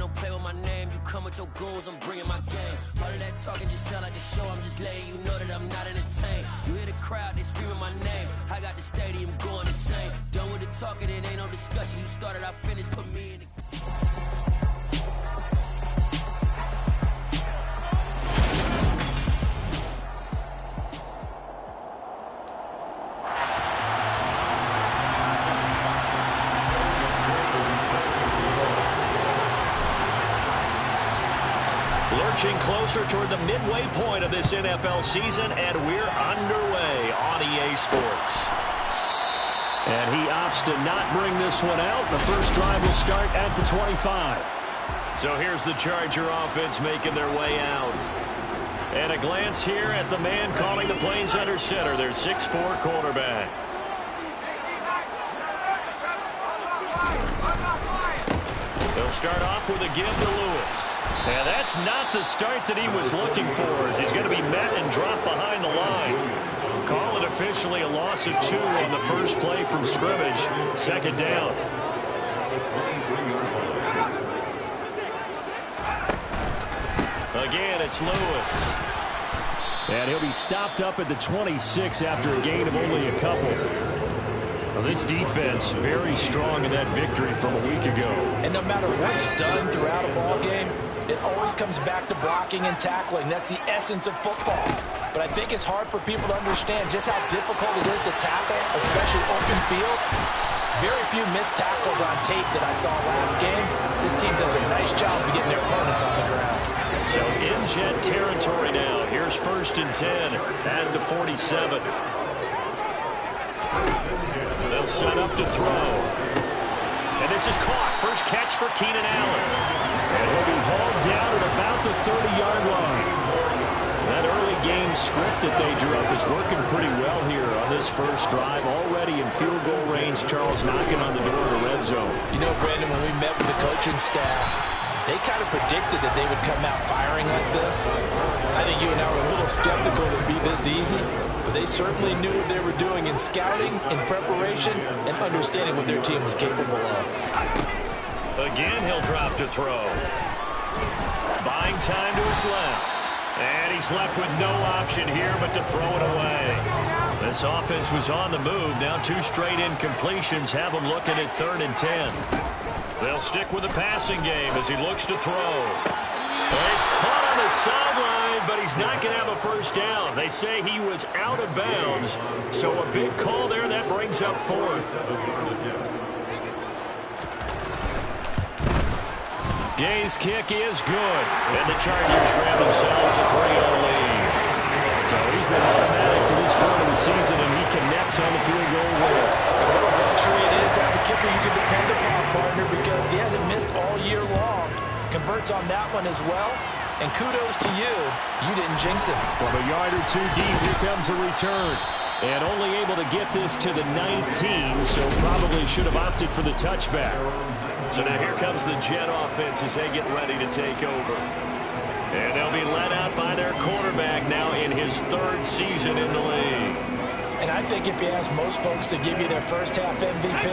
don't play with my name. You come with your goons, I'm bringing my game. All of that talking just sound like a show. I'm just letting you know that I'm not entertained. You hear the crowd, they screaming my name. I got the stadium going insane. Done with the talking, it ain't no discussion. You started, I finished, put me in the... Lurching closer toward the midway point of this NFL season, and we're underway on EA Sports. And he opts to not bring this one out. The first drive will start at the 25. So here's the Charger offense making their way out. And a glance here at the man calling the plays under center, their 6'4" quarterback. They'll start off with a give to Lewis. And that's not the start that he was looking for, as he's going to be met and dropped behind the line. Call it officially a loss of 2 on the first play from scrimmage. Second down. Again, it's Lewis. And he'll be stopped up at the 26 after a gain of only a couple. Well, this defense very strong in that victory from a week ago. And no matter what's done throughout a ball game, it always comes back to blocking and tackling. That's the essence of football. But I think it's hard for people to understand just how difficult it is to tackle, especially open field. Very few missed tackles on tape that I saw last game. This team does a nice job of getting their opponents on the ground. So in jet territory now. Here's 1st and 10 at the 47. They'll set up to throw. And this is caught. First catch for Keenan Allen. And he'll be hauled down at about the 30-yard line. That early game script that they drew up is working pretty well here on this first drive. Already in field goal range, Charles knocking on the door of the red zone. You know, Brandon, when we met with the coaching staff, they kind of predicted that they would come out firing like this. I think you and I were a little skeptical it would be this easy, but they certainly knew what they were doing in scouting, in preparation, and understanding what their team was capable of. Again, he'll drop to throw. Buying time to his left. And he's left with no option here but to throw it away. This offense was on the move. Now 2 straight incompletions have him looking at 3rd and 10. They'll stick with the passing game as he looks to throw. Well, he's caught on the sideline, but he's not going to have a first down. They say he was out of bounds, so a big call there. That brings up 4th. Gay's kick is good, and the Chargers grab themselves a 3-0 lead. So he's been automatic to this point of the season, and he connects on the field goal winner. What a luxury it is to have a kicker you can depend upon, partner, because he hasn't missed all year long. Converts on that one as well, and kudos to you. You didn't jinx him. From a yard or 2 deep, here comes a return. And only able to get this to the 19, so probably should have opted for the touchback. So now here comes the Jet offense as they get ready to take over. And they'll be led out by their quarterback now in his 3rd season in the league. And I think if you ask most folks to give you their first half MVP,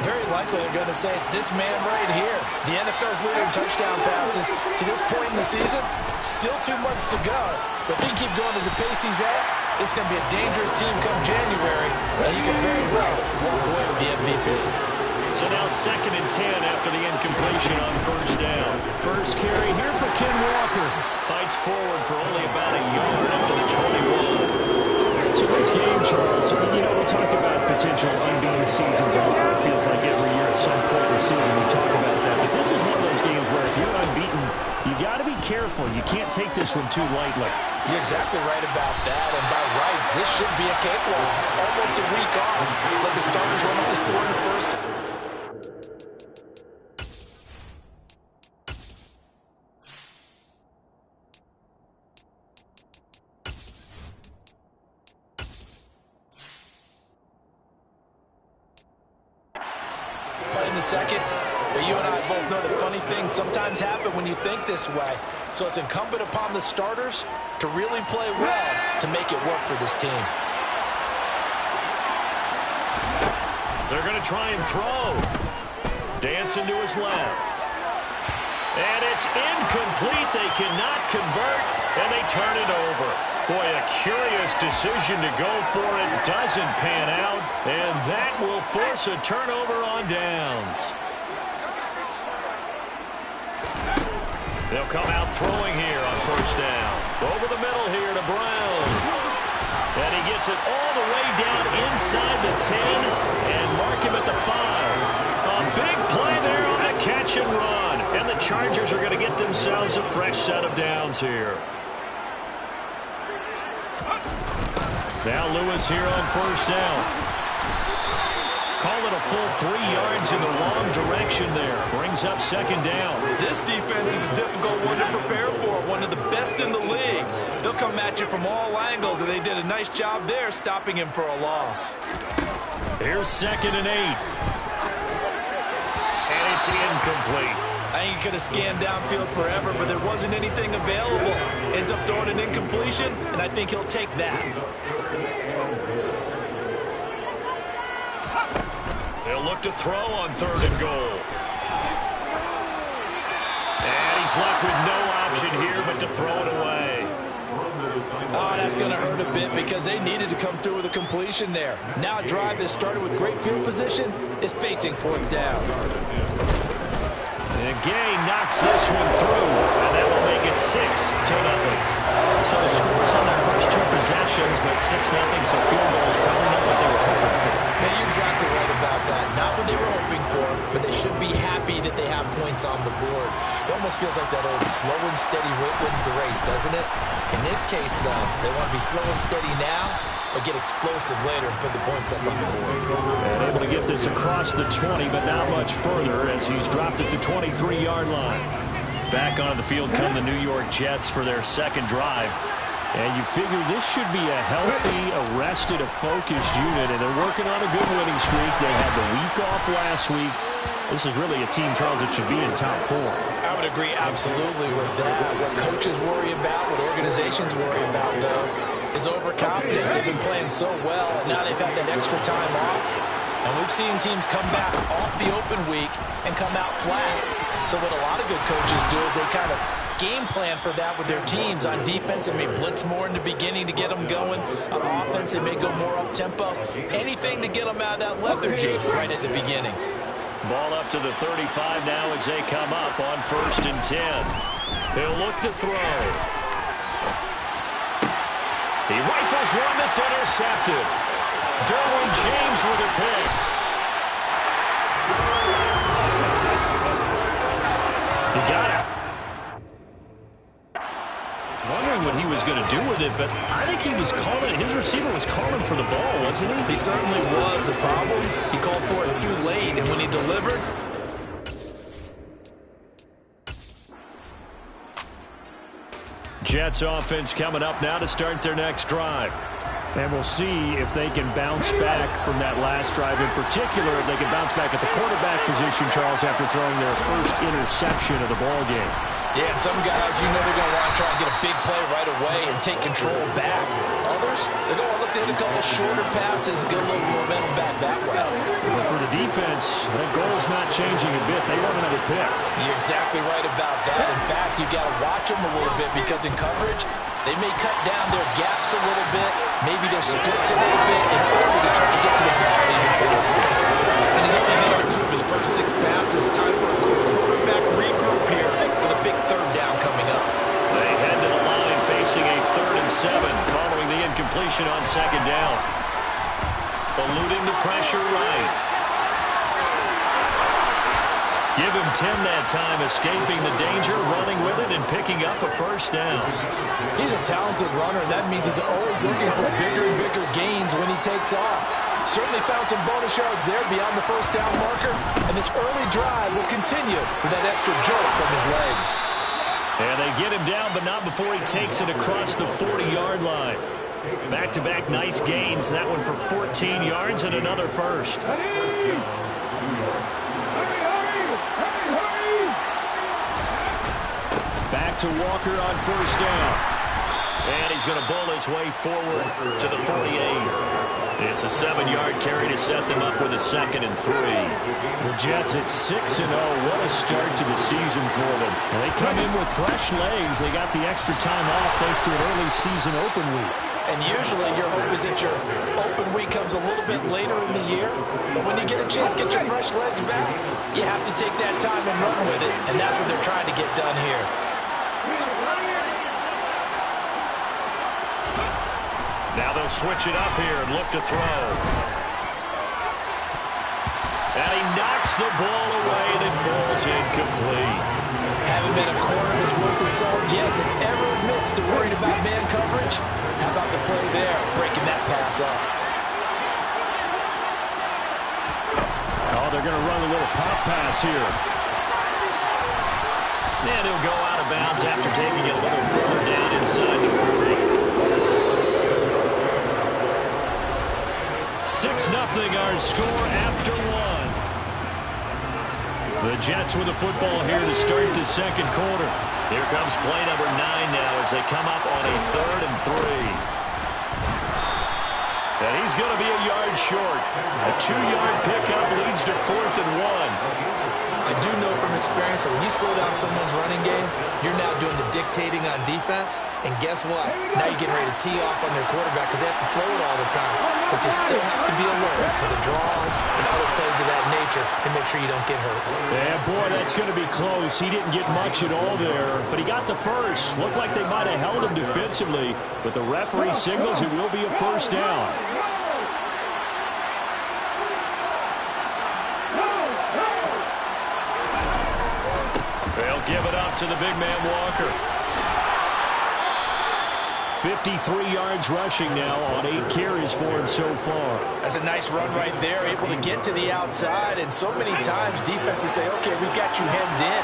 very likely they're going to say it's this man right here. The NFL's leader in touchdown passes to this point in the season. Still 2 months to go. But if he can keep going at the pace he's at, it's going to be a dangerous team come January. And you can very well walk away with the MVP. So now 2nd and 10 after the incompletion on first down. First carry here for Ken Walker. Fights forward for only about a yard up to the 21. To this game, Charles, you know, we talk about potential unbeaten seasons a lot. It feels like every year at some point in the season we talk about that. But this is one of those games where if you're unbeaten, you got to be careful. You can't take this one too lightly. You're exactly right about that. And by rights, this should be a cakewalk. Almost a week off. Let the starters run up the score in the first. Second, but you and I both know that funny things sometimes happen when you think this way. So it's incumbent upon the starters to really play well to make it work for this team. They're going to try and throw. Dancing to his left. And it's incomplete. They cannot convert, and they turn it over. Boy, a curious decision to go for it. Doesn't pan out, and that will force a turnover on downs. They'll come out throwing here on first down. Over the middle here to Brown. And he gets it all the way down inside the 10 and mark him at the 5. A big play there on the catch and run. And the Chargers are going to get themselves a fresh set of downs here. Now Lewis here on first down. Call it a full 3 yards in the wrong direction there. Brings up second down. This defense is a difficult one to prepare for. One of the best in the league. They'll come at you from all angles, and they did a nice job there stopping him for a loss. Here's 2nd and 8. And it's incomplete. I think he could have scanned downfield forever, but there wasn't anything available. Ends up throwing an incompletion, and I think he'll take that. They'll look to throw on 3rd and goal. And he's left with no option here but to throw it away. Oh, that's going to hurt a bit because they needed to come through with a completion there. Now a drive that started with great field position is facing 4th down. And Gay knocks this one through, and that will make it 6-0. So the scores on their first 2 possessions, but 6-0, so field goal is probably not what they were hoping for. Yeah, you're exactly right about that. Not what they were hoping for, but they should be happy that they have points on the board. It almost feels like that old slow and steady wins the race, doesn't it? In this case, though, they want to be slow and steady now, but get explosive later and put the points up on the board. And able to get this across the 20, but not much further as he's dropped it to 23-yard line. Back onto the field come the New York Jets for their second drive. And you figure this should be a healthy, arrested, a focused unit, and they're working on a good winning streak. They had the week off last week. This is really a team, Charles, that should be in top 4. I would agree absolutely with that. What coaches worry about, what organizations worry about, though, is overconfidence. They've been playing so well, and now they've had that extra time off. And we've seen teams come back off the open week and come out flat. So what a lot of good coaches do is they kind of game plan for that with their teams. On defense, they may blitz more in the beginning to get them going. On offense, they may go more up-tempo. Anything to get them out of that lethargy right at the beginning. Ball up to the 35 now as they come up on 1st and 10. He'll look to throw. He rifles one that's intercepted. Derwin James with a pick. He got it. I was wondering what he was going to do with it, but I think he was calling. His receiver was calling for the ball, wasn't he? He certainly was. The problem, he called for it too late, and when he delivered, Jets offense coming up now to start their next drive. And we'll see if they can bounce back from that last drive. In particular, if they can bounce back at the quarterback position, Charles, after throwing their first interception of the ballgame. yeah, and some guys, you know they're going to want to try and get a big play right away and take control back. Others, they're going to look to hit a couple shorter passes, get a little momentum back that way. But for the defense, that goal's not changing a bit. They want another pick. You're exactly right about that. In fact, you've got to watch them a little bit because in coverage, they may cut down their gaps a little bit, maybe their splits a little bit, in order to try to get to the ball even faster. And he's only hit on 2 of his first 6 passes. Time for a quick quarterback regroup here with a big 3rd down coming up. They head to the line facing a 3rd and 7 following the incompletion on 2nd down. Eluding the pressure right. Give him 10 that time, escaping the danger, running with it, and picking up a 1st down. He's a talented runner, and that means he's always looking for bigger and bigger gains when he takes off. Certainly found some bonus yards there beyond the 1st down marker, and this early drive will continue with that extra jolt from his legs. And they get him down, but not before he takes it across the 40-yard line. Back-to-back nice gains, that one for 14 yards and another 1st. Back to Walker on 1st down. And he's going to bull his way forward to the 48. It's a 7-yard carry to set them up with a 2nd and 3. The Jets at 6-0. What a start to the season for them. Well, they come in with fresh legs. They got the extra time off thanks to an early season open week. And usually your hope is that your open week comes a little bit later in the year. But when you get a chance to get your fresh legs back, you have to take that time and run with it. And that's what they're trying to get done here. Now they'll switch it up here and look to throw. And he knocks the ball away that falls incomplete. Haven't been a corner that's worth the salt yet that ever admits to worrying about man coverage. How about the play there, breaking that pass up? Oh, they're going to run a little pop pass here. And he'll go out of bounds after taking it a little further down inside the 40. 6-0 our score after 1. The Jets with the football here to start the second quarter. Here comes play number 9 now as they come up on a 3rd and 3. And he's going to be a yard short. A 2-yard pickup leads to 4th and 1. I do know from experience that when you slow down someone's running game, you're now doing the dictating on defense. And guess what? Now you're getting ready to tee off on their quarterback because they have to throw it all the time. But you still have to be alert for the draws and other plays of that nature and make sure you don't get hurt. Yeah, boy, that's going to be close. He didn't get much at all there, but he got the first. Looked like they might have held him defensively, but the referee signals it will be a first down. Give it up to the big man Walker. 53 yards rushing now on 8 carries for him so far. That's a nice run right there, able to get to the outside. And so many times defenses say, okay, we've got you hemmed in.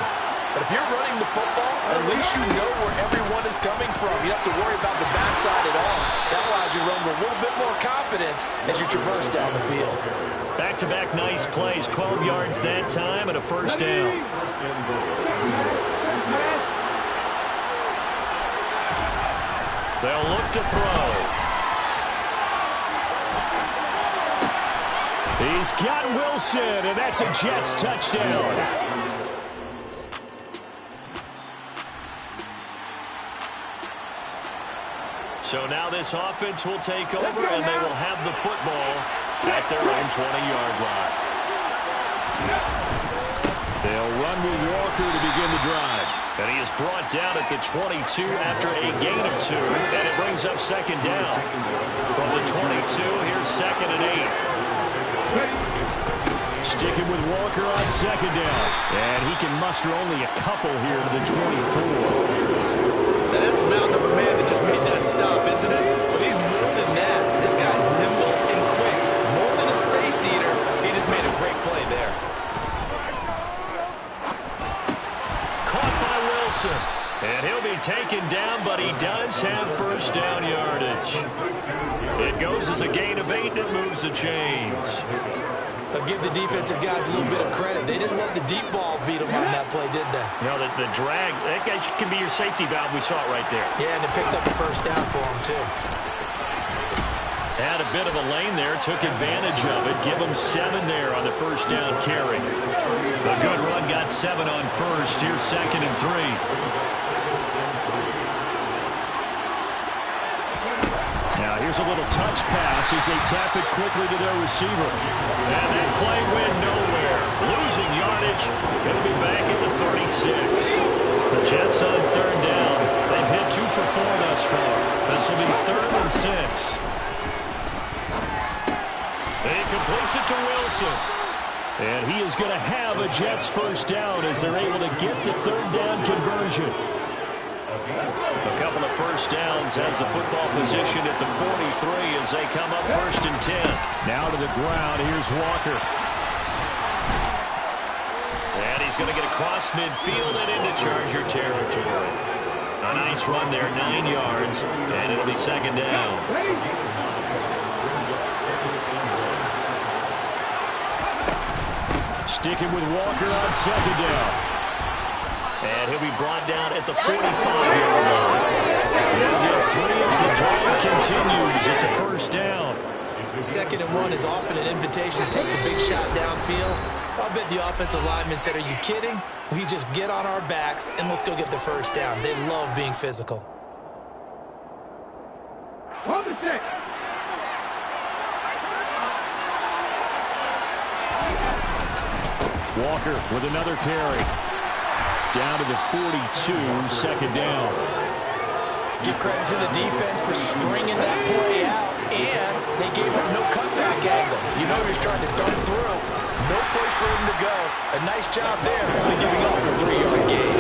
But if you're running the football, at least you know where everyone is coming from. You don't have to worry about the backside at all. That allows you to run with a little bit more confidence as you traverse down the field. Back-to-back nice plays, 12 yards that time and a first down. They'll look to throw. He's got Wilson, and that's a Jets touchdown. So now this offense will take over, and they will have the football at their own 20-yard line. They'll run with Walker to begin the drive. And he is brought down at the 22 after a gain of 2, and it brings up second down. From the 22, here's 2nd and 8. Sticking with Walker on second down. And he can muster only a couple here to the 24. Now that's a mountain of a man that just made that stop, isn't it? But he's more than that. This guy's nimble and quick. More than a space eater, he just made a great play there. And he'll be taken down, but he does have first down yardage. It goes as a gain of 8, and it moves the chains. But give the defensive guys a little bit of credit. They didn't let the deep ball beat them on that play, did they? No, the drag, that guy can be your safety valve. We saw it right there. Yeah, and it picked up a first down for him, too. Had a bit of a lane there, took advantage of it. Give him 7 there on the first down carry. A good run, got 7 on first. Here's 2nd and 3. Now here's a little touch pass as they tap it quickly to their receiver. And that play went nowhere. Losing yardage. It'll be back at the 36. The Jets on 3rd down. They've hit 2 for 4 thus far. This will be 3rd and 6. And he completes it to Wilson. And he is going to have a Jets first down as they're able to get the 3rd down conversion. A couple of first downs as the football position at the 43 as they come up 1st and 10. Now to the ground. Here's Walker. And he's going to get across midfield and into Charger territory. A nice run there, 9 yards, and it'll be 2nd down. Sticking with Walker on 2nd down. And he'll be brought down at the 45-yard line. They'll get 3 as the drive continues. It's a first down. 2nd and 1 is often an invitation to take the big shot downfield. I bet the offensive lineman said, are you kidding? We just get on our backs and let's go get the first down. They love being physical. Walker with another carry. Down to the 42, 2nd down. Give credit to the defense for stringing that play out, and they gave up no cutback angle. You know he's trying to dart through. No place for him to go. A nice job there, only giving up a 3-yard gain.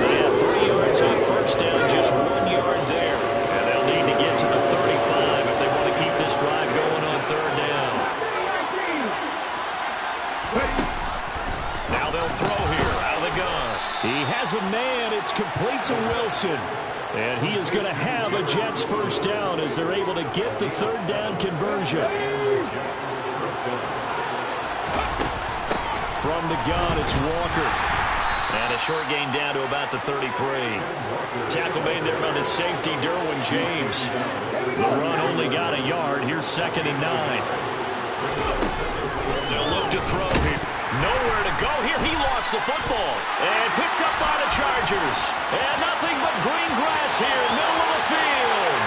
Yeah, 3 yards on first down, just 1 yard there. And they'll need to get to the 35 if they want to keep this drive going on 3rd down. Now they'll throw here out of the gun. He has a man. It's complete to Wilson. And he is going to have a Jets first down as they're able to get the 3rd down conversion. From the gun, it's Walker. And a short gain down to about the 33. Tackle made there by the safety, Derwin James. The run only got a yard. Here's 2nd and 9. They'll look to throw here. Nowhere to go here. He lost the football. And picked up by the Chargers. And nothing but green grass here, middle of the field.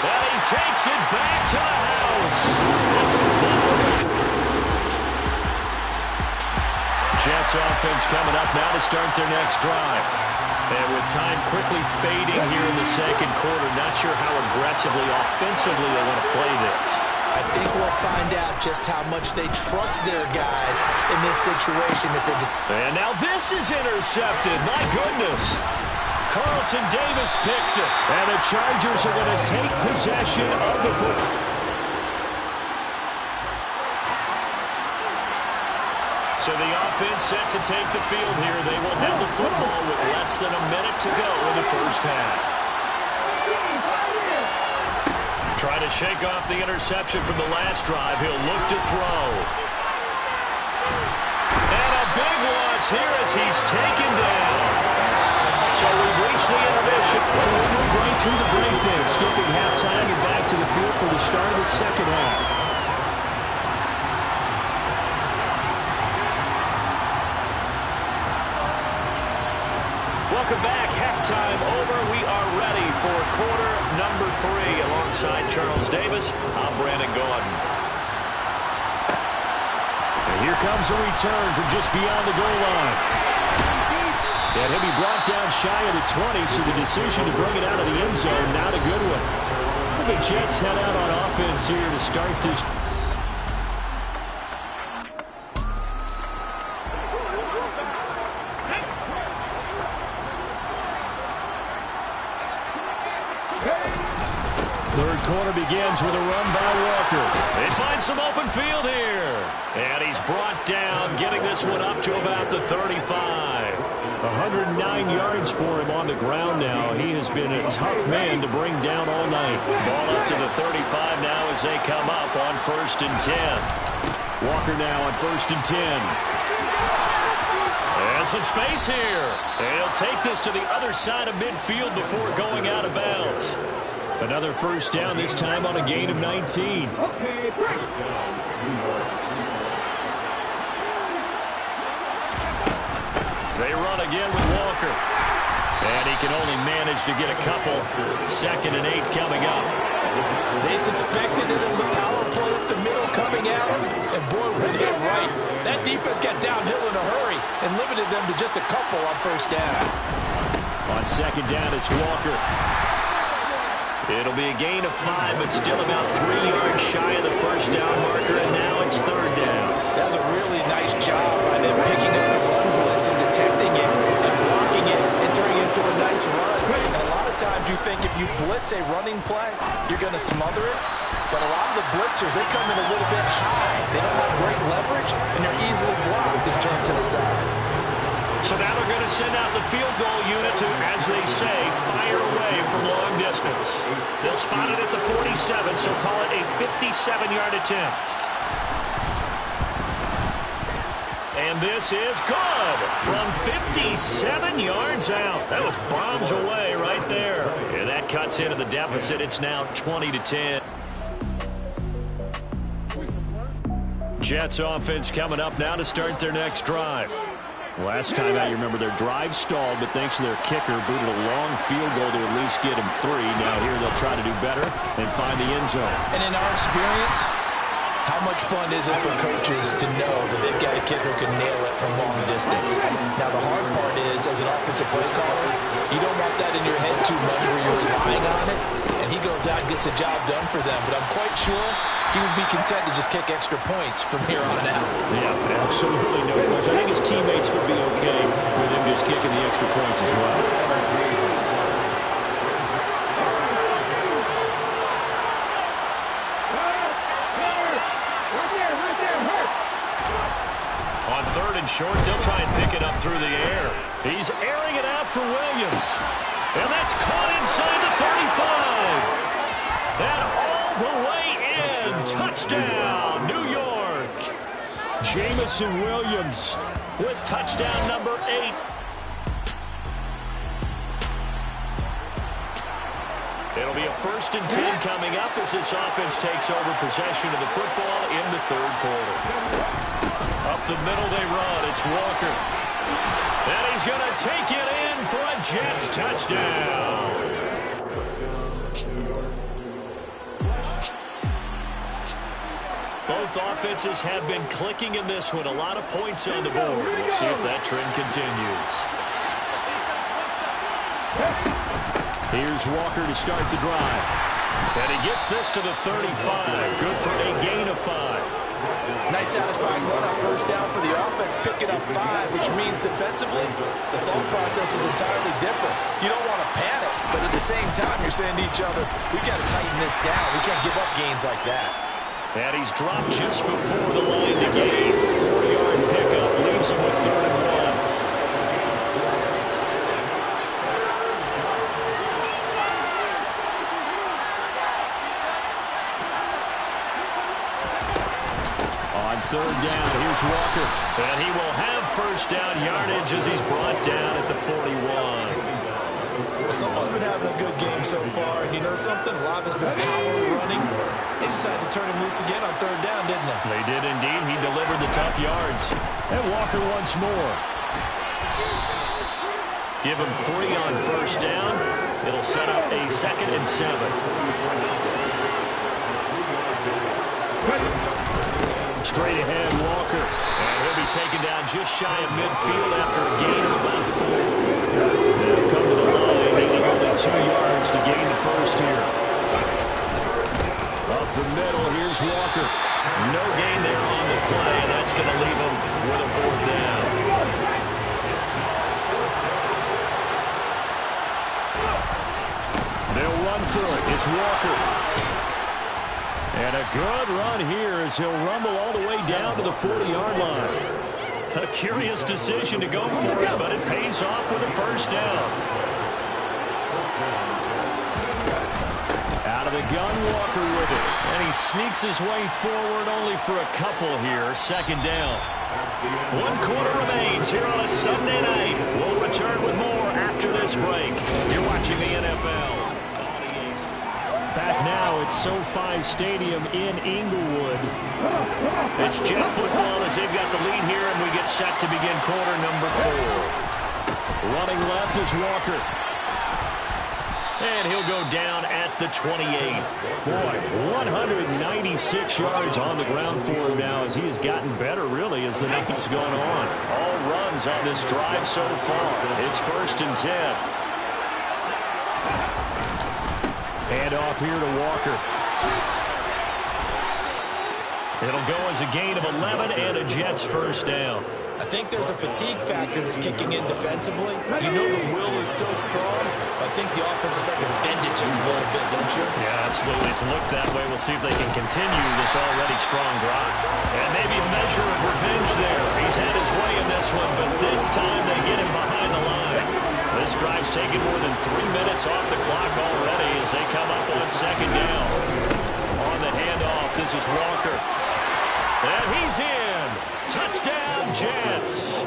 And he takes it back to the house. It's a fumble. Jets offense coming up now to start their next drive. And with time quickly fading here in the 2nd quarter, not sure how aggressively, offensively they want to play this. I think we'll find out just how much they trust their guys in this situation. And now this is intercepted. My goodness. Carlton Davis picks it. And the Chargers are going to take possession of the football. So the offense set to take the field here. They will have the football with less than a minute to go in the first half. Trying to shake off the interception from the last drive. He'll look to throw. And a big loss here as he's taken down. So we've reached the intermission. We'll move right through the break then. Skipping halftime and back to the field for the start of the 2nd half. Welcome back. Halftime over. We are ready for quarter number 3. Alongside Charles Davis, I'm Brandon Gaudin. And here comes a return from just beyond the goal line. And he'll be brought down shy of the 20, so the decision to bring it out of the end zone, not a good one. The Jets head out on offense here to start this. Third quarter begins with a run by Walker. They find some open field here. And he's brought down, getting this one up to about the 35. 109 yards for him on the ground now. He has been a tough man to bring down all night. Ball up to the 35 now as they come up on 1st and 10. Walker now on 1st and 10. And some space here. And he'll take this to the other side of midfield before going out of bounds. Another first down, this time on a gain of 19. They run again with Walker. And he can only manage to get a couple. 2nd and 8 coming up. They suspected it was a power play up the middle coming out. And boy, were they right. That defense got downhill in a hurry and limited them to just a couple on first down. On 2nd down, it's Walker. It'll be a gain of 5, but still about 3 yards shy of the first down marker, and now it's 3rd down. That was a really nice job by them picking up the run blitz and detecting it and blocking it and turning it into a nice run. And a lot of times you think if you blitz a running play, you're going to smother it. But a lot of the blitzers, they come in a little bit high. They don't have great leverage, and they're easily blocked and turned to the side. So now they're going to send out the field goal unit to, as they say, fire away from long distance. They'll spot it at the 47, so call it a 57-yard attempt. And this is good from 57 yards out. That was bombs away right there. And that cuts into the deficit. It's now 20-10. Jets offense coming up now to start their next drive. Last time out, you remember their drive stalled, but thanks to their kicker, booted a long field goal to at least get him 3. Now here they'll try to do better and find the end zone. And in our experience, how much fun is it for coaches to know that they've got a kicker who can nail it from long distance? Now, the hard part is, as an offensive play caller, you don't want that in your head too much where you're relying on it, and he goes out and gets the job done for them. But I'm quite sure he would be content to just kick extra points from here on out. Yeah, absolutely no question. I think his teammates would be okay with him just kicking the extra points as well. On 3rd and short, they'll try and pick it up through the air. He's airing it out for Williams. And that's caught inside the 35. And all the way in. Touchdown, New York. Jameson Williams With touchdown number 8. It'll be a 1st and 10 coming up as this offense takes over possession of the football in the 3rd quarter. Up the middle they run. It's Walker. And he's going to take it in for a Jets touchdown. Both offenses have been clicking in this one. A lot of points on the board. We'll see if that trend continues. Here's Walker to start the drive. And he gets this to the 35. Good for a gain of 5. Nice satisfying run on 1st down for the offense, picking up 5, which means defensively, the thought process is entirely different. You don't want to panic, but at the same time, you're saying to each other, we got to tighten this down. We can't give up gains like that. And he's dropped just before the line to gain. 4-yard pickup leaves him with 3rd and 1. On 3rd down, here's Walker. And he will have 1st down yardage as he's brought down at the 41. Well, someone's been having a good game so far, and you know something? A lot has been power running. They decided to turn him loose again on 3rd down, didn't they? They did indeed. He delivered the tough yards. And Walker once more. Give him 3 on 1st down. It'll set up a 2nd and 7. Straight ahead, Walker. And he'll be taken down just shy of midfield after a gain of about 4. They'll come to the line, needing only 2 yards to gain the 1st here. Up the middle, here's Walker. No gain there on the play, and that's going to leave him with a 4th down. They'll run through it. It's Walker. And a good run here as he'll rumble all the way down to the 40-yard line. A curious decision to go for it, but it pays off with a 1st down. Out of the gun, Walker with it. And he sneaks his way forward only for a couple here. 2nd down. 1 quarter remains here on a Sunday night. We'll return with more after this break. You're watching the NFL. Back now at SoFi Stadium in Inglewood. It's Jet football as they've got the lead here, and we get set to begin quarter number 4. Running left is Walker. And he'll go down at the 28. Boy, 196 yards on the ground for him now as he has gotten better, really, as the night's gone on. All runs on this drive so far. It's 1st and 10. Hand off here to Walker. It'll go as a gain of 11 and a Jets 1st down. I think there's a fatigue factor that's kicking in defensively. You know the will is still strong, but I think the offense is starting to bend it just a little bit, don't you? Yeah, absolutely. It's looked that way. We'll see if they can continue this already strong drive. And maybe a measure of revenge there. He's had his way in this one, but this time they get him behind the line. This drive's taken more than 3 minutes off the clock already as they come up on 2nd down. On the handoff, this is Walker. And he's in. Touchdown, Jets.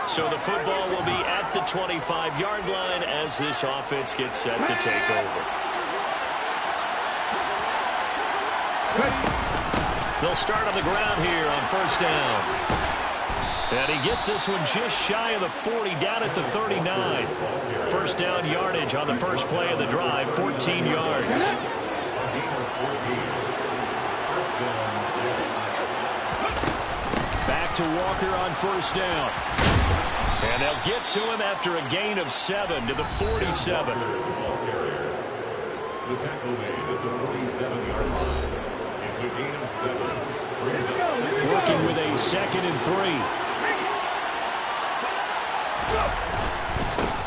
So the football will be at the 25-yard line as this offense gets set to take over. They'll start on the ground here on first down. And he gets this one just shy of the 40, down at the 39. First down yardage on the first play of the drive, 14 yards. Back to Walker on first down. And they'll get to him after a gain of 7 to the 47. The tackle made at the 47-yard line. It's a gain of 7. Working with a 2nd and 3.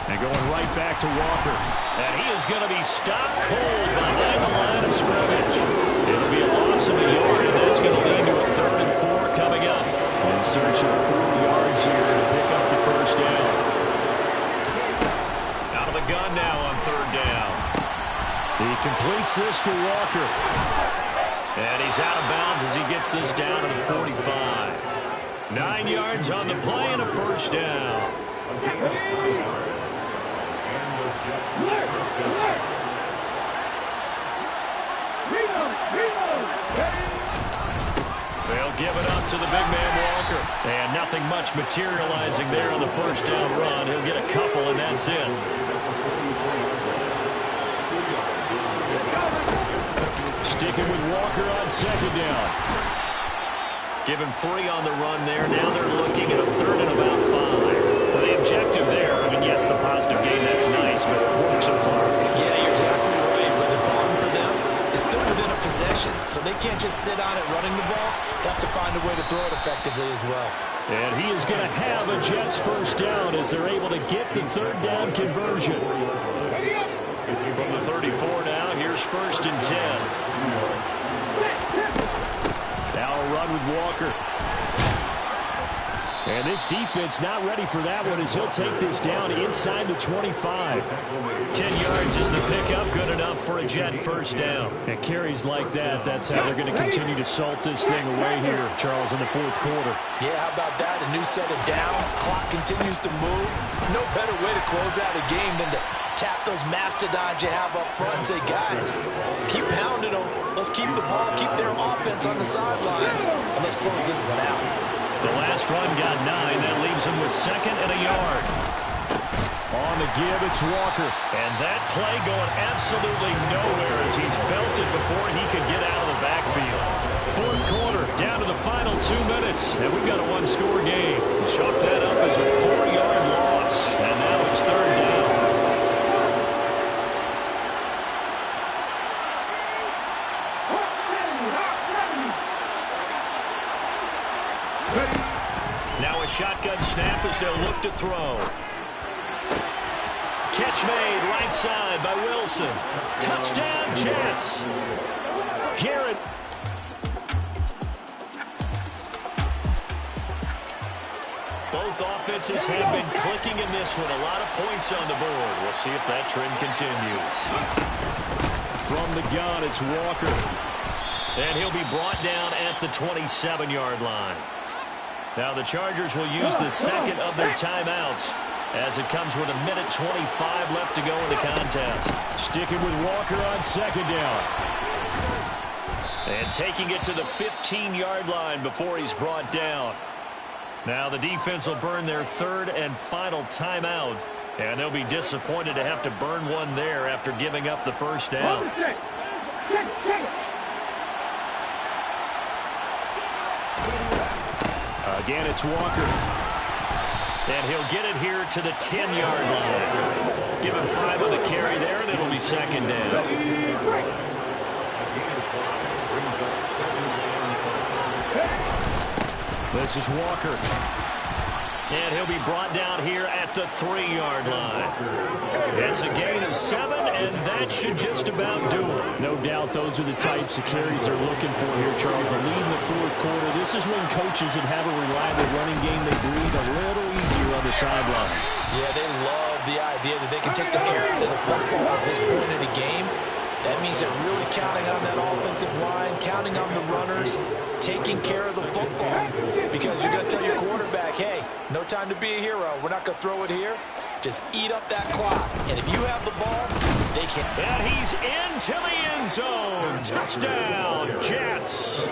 And going right back to Walker. And he is going to be stopped cold behind the line of scrimmage. It'll be a loss of a yard, and that's going to lead to a 3rd and 4 coming up. In search of 4 yards here to pick up the first down. Out of the gun now on 3rd down. He completes this to Walker. And he's out of bounds as he gets this down to the 45. 9 yards on the play and a first down. They'll give it up to the big man Walker. And nothing much materializing there on the first down run. He'll get a couple, and that's it. Sticking with Walker on 2nd down. Give him 3 on the run there. Now they're looking at a 3rd and about 5. Well, the objective there, I mean, yes, the positive gain, that's nice, but Wilson Clark. Yeah, you're exactly right. But the problem for them is still within a possession, so they can't just sit on it running the ball. They have to find a way to throw it effectively as well. And he is going to have a Jets first down as they're able to get the 3rd down conversion. From the 34 now, here's 1st and 10. Now a run with Walker. And this defense not ready for that one as he'll take this down inside the 25. 10 yards is the pickup, good enough for a Jet first down. And carries like that, that's how they're going to continue to salt this thing away here, Charles, in the 4th quarter. Yeah, how about that? A new set of downs. Clock continues to move. No better way to close out a game than to tap those mastodons you have up front and say, guys, keep pounding them. Let's keep the ball, keep their offense on the sidelines, and let's close this one out. The last run got 9. That leaves him with 2nd and a yard. On the give, it's Walker. And that play going absolutely nowhere as he's belted before he could get out of the backfield. 4th quarter, down to the final 2 minutes, and we've got a 1-score game. Chalk that up as a 4-yard loss, and now it's 3rd down. Now a shotgun snap as they'll look to throw. Catch made right side by Wilson. Touchdown, Jets. Garrett. Both offenses have been clicking in this one. A lot of points on the board. We'll see if that trend continues. From the gun, it's Walker. And he'll be brought down at the 27-yard line. Now the Chargers will use the 2nd of their timeouts as it comes with 1:25 left to go in the contest. Sticking with Walker on 2nd down. And taking it to the 15-yard line before he's brought down. Now the defense will burn their 3rd and final timeout. And they'll be disappointed to have to burn one there after giving up the first down. Again, it's Walker. And he'll get it here to the 10-yard line. Give him 5 on the carry there, and it'll be 2nd down. This is Walker. And he'll be brought down here at the 3-yard line. That's a gain of 7, and that should just about do it. No doubt those are the types of carries they're looking for here, Charles. The lead in the 4th quarter. This is when coaches that have a reliable running game, they breathe a little easier on the sideline. Yeah, they love love the idea that they can take the air out of the football at this point in the game. That means they're really counting on that offensive line, counting on the runners, taking care of the football. Because you're going to tell your quarterback, hey, no time to be a hero. We're not going to throw it here. Just eat up that clock. And if you have the ball, they can. And he's into the end zone. Touchdown, Jets.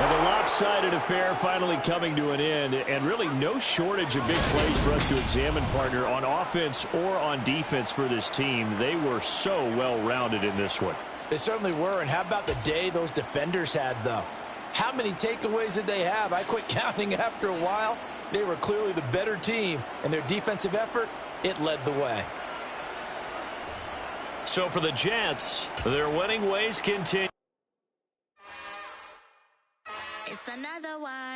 And the lopsided affair finally coming to an end, and really no shortage of big plays for us to examine, partner, on offense or on defense for this team. They were so well-rounded in this one. They certainly were, and how about the day those defenders had, though? How many takeaways did they have? I quit counting after a while. They were clearly the better team, and their defensive effort, it led the way. So for the Jets, their winning ways continue. It's another one.